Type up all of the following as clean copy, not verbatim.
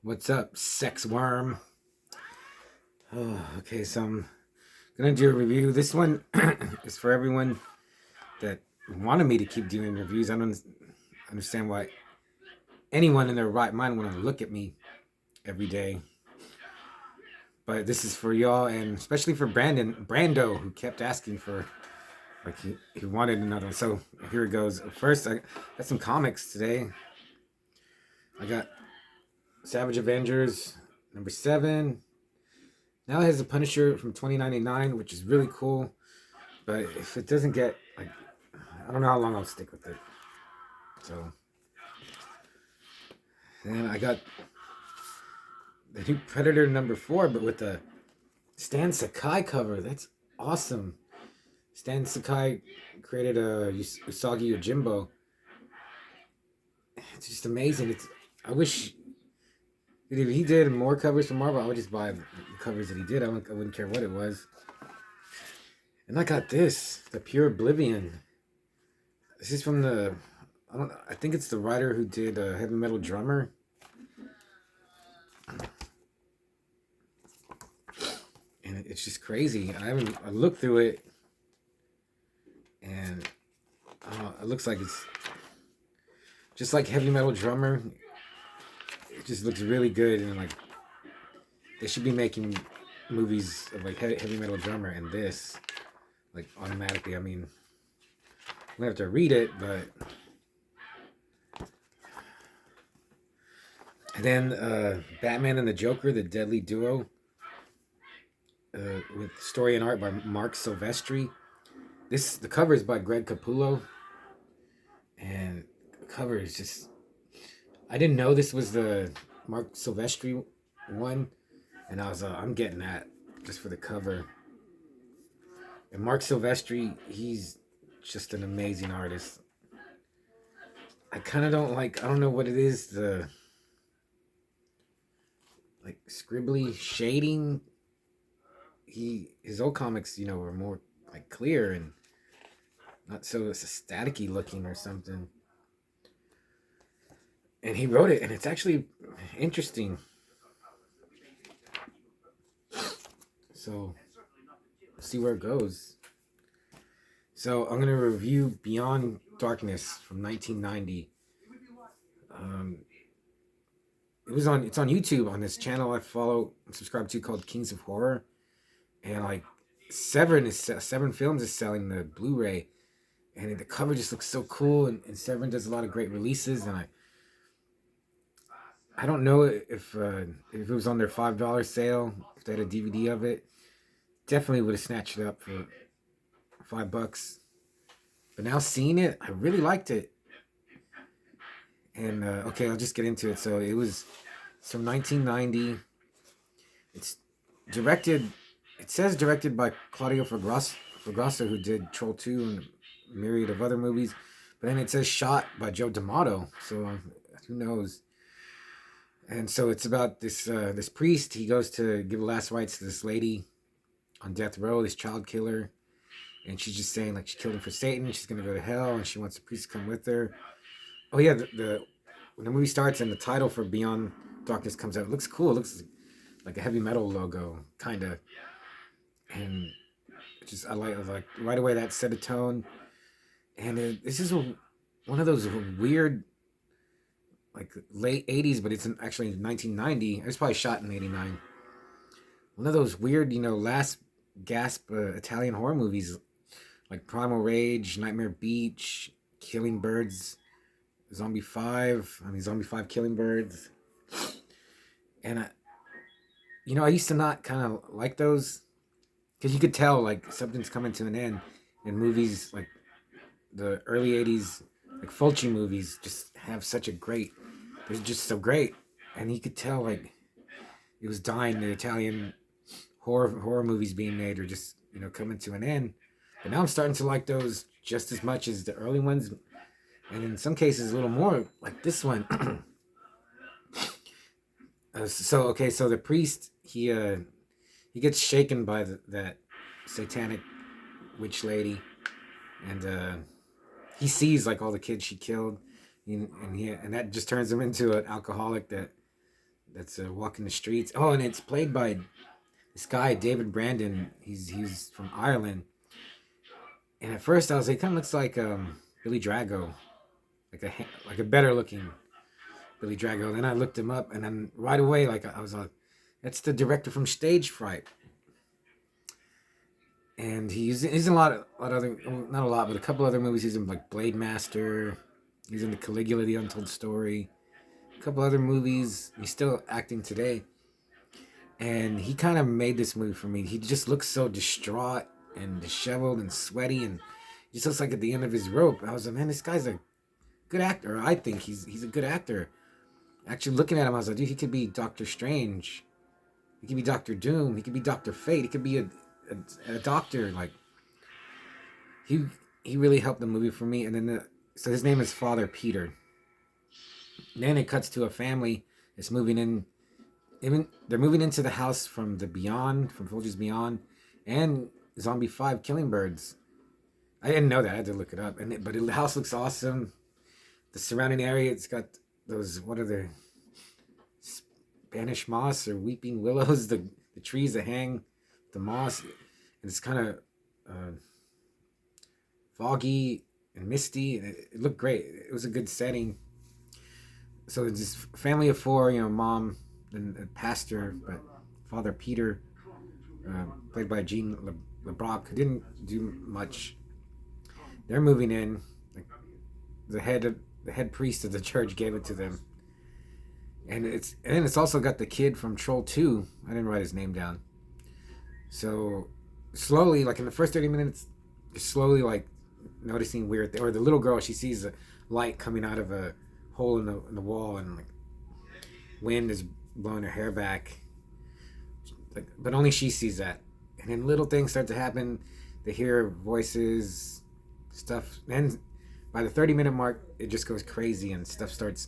What's up, sex worm? Oh, okay, so I'm gonna do a review. This one is for everyone that wanted me to keep doing reviews. I don't understand why anyone in their right mind want to look at me every day. But this is for y'all, and especially for Brando, who kept asking for, like, he wanted another one. So here it goes. First, I got some comics today. I got Savage Avengers #7. Now it has a Punisher from 2099, which is really cool. But if it doesn't get, like, I don't know how long I'll stick with it. So then I got the new Predator #4, but with the Stan Sakai cover. That's awesome. Stan Sakai created a Usagi Yojimbo. It's just amazing. I wish if he did more covers for Marvel, I would just buy the covers that he did. I wouldn't care what it was. And I got this, the Pure Oblivion. This is from the I think it's the writer who did Heavy Metal Drummer. And it's just crazy. I looked through it, and it looks like it's just like Heavy Metal Drummer. It just looks really good, and like they should be making movies of like Heavy Metal Drummer and this, like, automatically. I mean, I'm gonna have to read it, but and then Batman and the Joker, the Deadly Duo, with story and art by Mark Silvestri. The cover is by Greg Capullo, and the cover is just, I didn't know this was the Mark Silvestri one, and I'm getting that just for the cover. And Mark Silvestri, he's just an amazing artist. I kind of don't like, I don't know what it is, the like scribbly shading. His old comics, were more like clear and not so staticky looking or something. And he wrote it, and it's actually interesting. So see where it goes. So I'm gonna review Beyond Darkness from 1990. Um, it's on YouTube on this channel I follow and subscribe to called Kings of Horror, and like Seven Films is selling the Blu-ray, and the cover just looks so cool. And Seven does a lot of great releases, and I don't know if it was on their $5 sale, if they had a DVD of it. Definitely would have snatched it up for $5. But now seeing it, I really liked it. And okay, I'll just get into it. So it's from 1990. It's directed. It says directed by Claudio Fragasso, who did Troll 2 and a myriad of other movies. But then it says shot by Joe D'Amato. So who knows? And so it's about this priest. He goes to give last rites to this lady on death row, this child killer, and she's just saying, like, she killed him for Satan. She's gonna go to hell, and she wants the priest to come with her. Oh yeah, the when the movie starts and the title for Beyond Darkness comes out, it looks cool. It looks like a heavy metal logo, kind of. And just I like right away that set a tone. And this is one of those weird, like, late '80s, but it's actually 1990. It was probably shot in '89. One of those weird, last gasp Italian horror movies, like Primal Rage, Nightmare Beach, Killing Birds, Zombie 5. Zombie 5 Killing Birds. And I used to not kind of like those, because you could tell, like, something's coming to an end. And movies like the early '80s, like Fulci movies, just have such a great. They're just so great, and you could tell, like, it was dying. The Italian horror movies being made are just coming to an end. But now I'm starting to like those just as much as the early ones, and in some cases a little more, like this one. So the priest, he gets shaken by that satanic witch lady, and he sees, like, all the kids she killed, and that just turns him into an alcoholic that that's walking the streets. Oh, and it's played by this guy David Brandon. He's from Ireland. And at first I was like, kind of looks like Billy Drago, like a better looking Billy Drago. Then I looked him up, and then right away, like I was like, that's the director from Stage Fright. And he's in a lot of other, not a lot, but a couple other movies. He's in like Blade Master. He's in the Caligula, the Untold Story. A couple other movies. He's still acting today. And he kind of made this movie for me. He just looks so distraught and disheveled and sweaty, and he just looks like at the end of his rope. I was like, man, this guy's a good actor. I think he's a good actor. Actually, looking at him, I was like, dude, he could be Doctor Strange. He could be Doctor Doom. He could be Doctor Fate. He could be a doctor. Like he really helped the movie for me. And then so his name is Father Peter. And then it cuts to a family that's moving in. They're moving into the house from the Beyond, from Folgers Beyond, and Zombie 5 Killing Birds. I didn't know that. I had to look it up. But the house looks awesome. The surrounding area, it's got those, what are the Spanish moss or weeping willows, the trees that hang the moss. And it's kind of foggy and misty. And it looked great. It was a good setting. So it's this family of four, mom and a pastor, but Father Peter, played by Jean LeBrock, who didn't do much. They're moving in. Like, the head priest of the church gave it to them, and it's also got the kid from Troll 2. I didn't write his name down. So slowly, like in the first 30 minutes, you're slowly like noticing weird or the little girl, she sees a light coming out of a hole in the wall, and like wind is blowing her hair back, like, but only she sees that. And then little things start to happen. They hear voices, stuff. Then by the 30-minute mark, it just goes crazy and stuff starts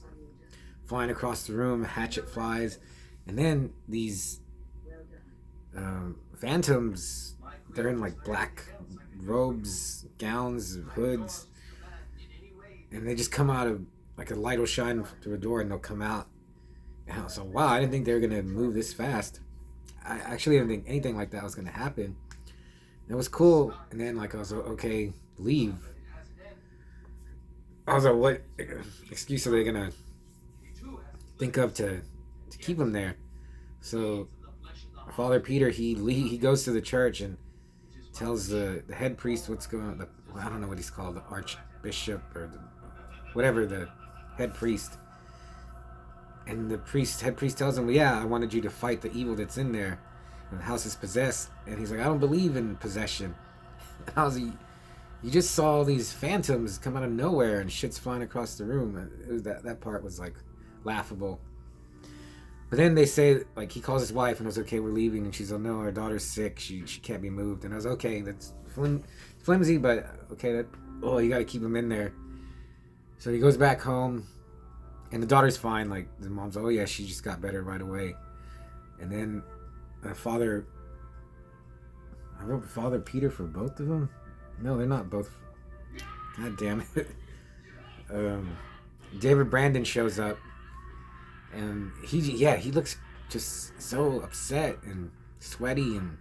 flying across the room. A hatchet flies, and then these phantoms, they're in like black robes, gowns, hoods, and they just come out of, like, a light will shine through a door and they'll come out. And I was like, wow, I didn't think they were going to move this fast. I actually didn't think anything like that was going to happen. It was cool. And then, like, I was like, okay, leave. I was like, what excuse are they going to think of to keep him there? So Father Peter, he goes to the church and tells the head priest what's going on. I don't know what he's called, the archbishop or whatever, the head priest. And the head priest tells him, well, yeah, I wanted you to fight the evil that's in there. And the house is possessed. And he's like, I don't believe in possession. And I was like, you just saw all these phantoms come out of nowhere and shit's flying across the room. That part was like laughable. But then they say, like, he calls his wife and I was okay, we're leaving. And she's like, no, our daughter's sick. She can't be moved. And I was okay, that's flimsy, but okay, you got to keep him in there. So he goes back home. And the daughter's fine. Like, the mom's like, oh yeah, she just got better right away. And then I wrote Father Peter for both of them. No, they're not both. God damn it. David Brandon shows up, and he looks just so upset and sweaty and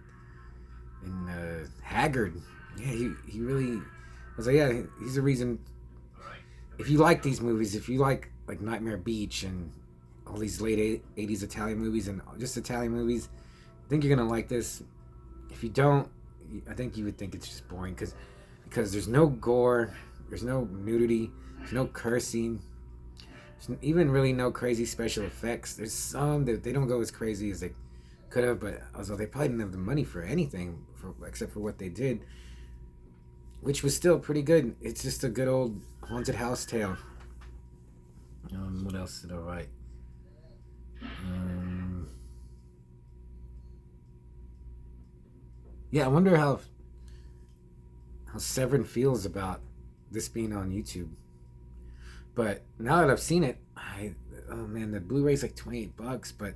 haggard. Yeah, he really. I was like, yeah, he's the reason. If you like these movies, if you like Nightmare Beach and all these late 80s Italian movies and just Italian movies, I think you're gonna like this. If you don't, I think you would think it's just boring because there's no gore, there's no nudity, there's no cursing, there's even really no crazy special effects. There's some that they don't go as crazy as they could have, but also they probably didn't have the money for anything except for what they did, which was still pretty good. It's just a good old haunted house tale. What else did I write? Yeah, I wonder how Severin feels about this being on YouTube. But now that I've seen it, oh man, the Blu-ray's like $28, but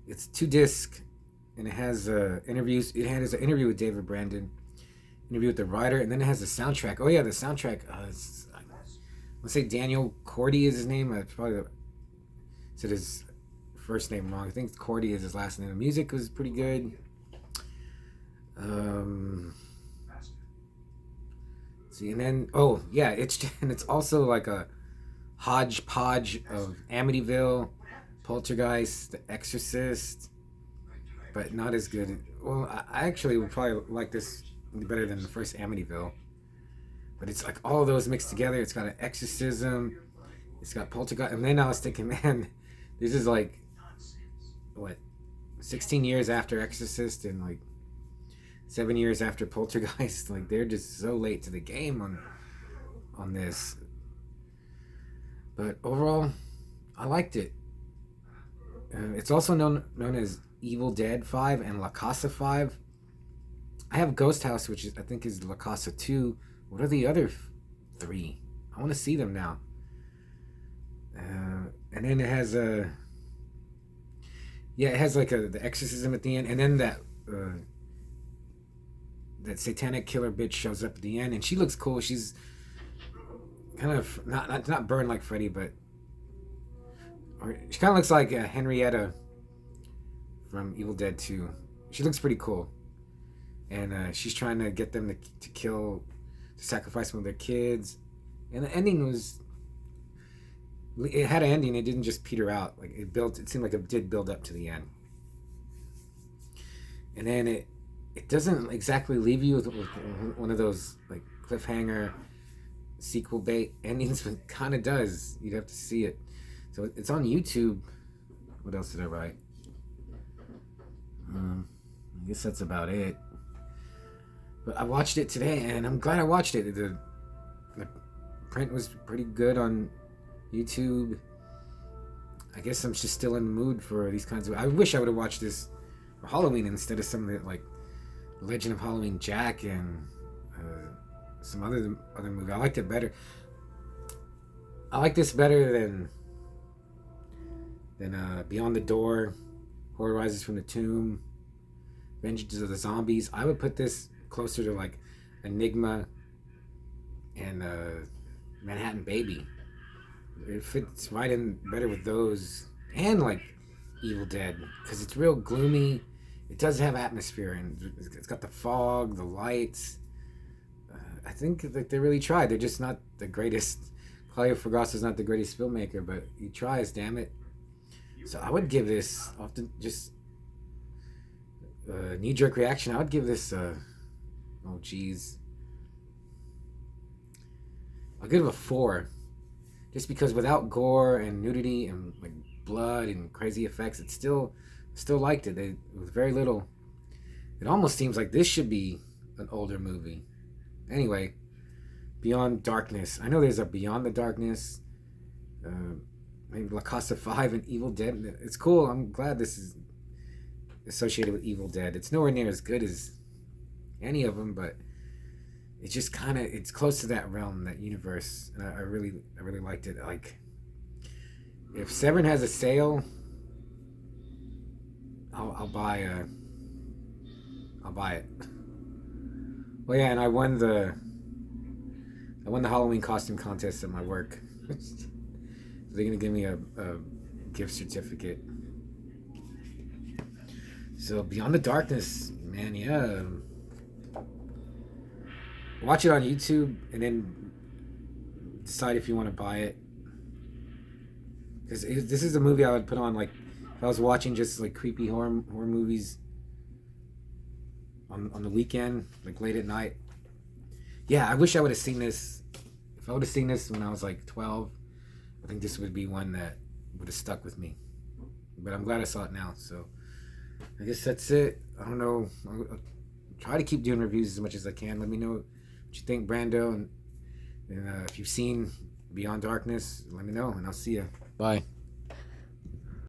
it's 2 discs, and it has interviews. It has an interview with David Brandon, interview with the writer, and then it has the soundtrack. Oh yeah, the soundtrack. Let's say Daniel Cordy is his name. Probably it is first name wrong. I think Cordy is his last name. The music was pretty good. See, and then it's also like a hodgepodge of Amityville, Poltergeist, The Exorcist, but not as good. Well, I actually would probably like this better than the first Amityville. But it's like all of those mixed together. It's got an exorcism. It's got Poltergeist. And then I was thinking, man, this is like, what, 16 years after Exorcist and like 7 years after Poltergeist. Like, they're just so late to the game on this. But overall, I liked it. It's also known as Evil Dead 5 and La Casa 5. I have Ghost House, which I think is La Casa 2. What are the other 3? I want to see them now. And then it has it has like the exorcism at the end, and then that satanic killer bitch shows up at the end, and she looks cool. She's kind of not burned like Freddy, but she kind of looks like Henrietta from Evil Dead 2. She looks pretty cool, and she's trying to get them to sacrifice one of their kids, and the ending was. It had an ending. It didn't just peter out. Like it seemed like it did build up to the end, and then it doesn't exactly leave you with one of those like cliffhanger sequel bait endings, but it kind of does. You'd have to see it. So it's on YouTube. What else did I write? I guess that's about it. But I watched it today, and I'm glad I watched it. The print was pretty good on YouTube. I guess I'm just still in the mood for these kinds of. I wish I would have watched this for Halloween instead of some of the like Legend of Halloween Jack and some other movie. I liked it better. I like this better than Beyond the Door, Horror Rises from the Tomb, Vengeance of the Zombies. I would put this closer to like Enigma and Manhattan Baby. It fits right in better with those, and like Evil Dead, because it's real gloomy. It does have atmosphere, and it's got the fog, the lights. I think that they really tried. They're just not the greatest. Claudio Fragasso is not the greatest filmmaker, but he tries, damn it. So I would give this, often just knee-jerk reaction, I would give this, oh geez, I'll give it a 4. Just because without gore and nudity and like blood and crazy effects, it still liked it. With very little. It almost seems like this should be an older movie. Anyway, Beyond Darkness. I know there's a Beyond the Darkness, maybe La Casa 5 and Evil Dead. It's cool. I'm glad this is associated with Evil Dead. It's nowhere near as good as any of them, but it's just kind of, it's close to that realm, that universe. And I really liked it. Like, if Severin has a sale, I'll buy it. Well, yeah, and I won the Halloween costume contest at my work. So they're gonna give me a gift certificate. So Beyond the Darkness, man, yeah. Watch it on YouTube and then decide if you want to buy it. Because this is a movie I would put on, like, if I was watching just like creepy horror movies on the weekend, like late at night. Yeah, I wish I would have seen this. If I would have seen this when I was like 12, I think this would be one that would have stuck with me. But I'm glad I saw it now. So I guess that's it. I don't know. I'll try to keep doing reviews as much as I can. Let me know what you think, Brando, and if you've seen Beyond Darkness, let me know, and I'll see you. Bye.